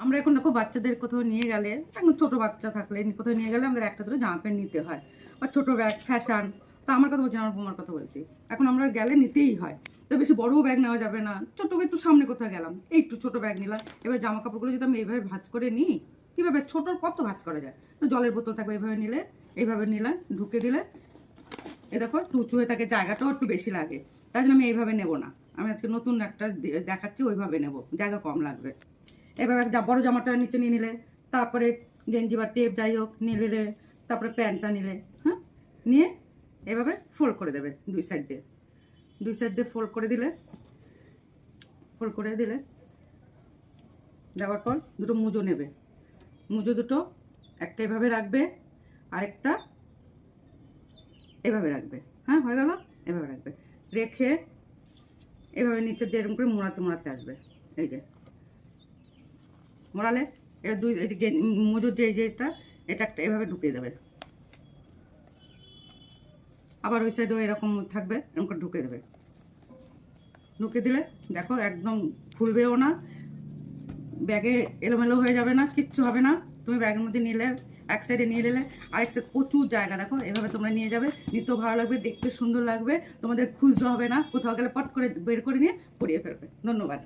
আমরা এখন দেখো বাচ্চাদের কোথাও নিয়ে গেলে, এখন ছোটো বাচ্চা থাকলে কোথাও নিয়ে গেলে আমাদের একটা দুটো জামা প্যান্ট নিতে হয়, বা ছোটো ব্যাগ ফ্যাশন। তা আমার কথা বলছি, আমার বৌমার কথা বলছি। এখন আমরা গেলে নিতেই হয়, তো বেশি বড় ব্যাগ নেওয়া যাবে না, ছোটো একটু সামনে কোথাও গেলাম এই একটু ছোটো ব্যাগ নিলাম। এবার জামা কাপড়গুলো যদি আমি এইভাবে ভাঁজ করে নিই, কীভাবে ছোটোর কত ভাঁজ করা যায়, তো জলের বোতল থাকবে এইভাবে নিলে, এইভাবে নিলাম ঢুকে দিলে, এ দেখো একটু উঁচু হয়ে থাকে, জায়গাটাও একটু বেশি লাগে। তাই জন্য আমি এইভাবে নেবো না, আমি আজকে নতুন একটা দেখাচ্ছি, ওইভাবে নেবো, জায়গা কম লাগবে। এভাবে বড় জামাটা নিচে নিয়ে নিলে, তারপরে গেঞ্জি বা টেপ যাই হোক নিয়ে নিলে, তারপরে প্যান্টটা নিলে, হ্যাঁ নিয়ে এভাবে ফোল্ড করে দেবে দুই সাইড দিয়ে ফোল্ড করে দিলে দেওয়ার পর দুটো মুজো নেবে, মুজো দুটো একটা এভাবে রাখবে, আরেকটা এভাবে রাখবে। হ্যাঁ হয়ে গেল, এভাবে রাখবে, রেখে এভাবে নিচে দিয়ে এরকম করে মোড়াতে আসবে। এই যে মোড়ালে এবার দুই এই যে মজুর যে জিনিসটা, এটা একটা এভাবে ঢুকিয়ে দেবে, আবার ওই সাইডেও এরকম থাকবে, এরকম করে ঢুকিয়ে দেবে। ঢুকিয়ে দিলে দেখো একদম খুলবেও না, ব্যাগে এলোমেলো হয়ে যাবে না, কিচ্ছু হবে না। তুমি ব্যাগের মধ্যে নিলে, এক সাইডে নিয়ে নিলে, আরেক সাইড প্রচুর জায়গা, দেখো এভাবে তোমরা নিয়ে যাবে, নিতেও ভালো লাগবে, দেখতে সুন্দর লাগবে, তোমাদের খুঁজতে হবে না, কোথাও গেলে পট করে বের করে নিয়ে পরিয়ে ফেলবে। ধন্যবাদ।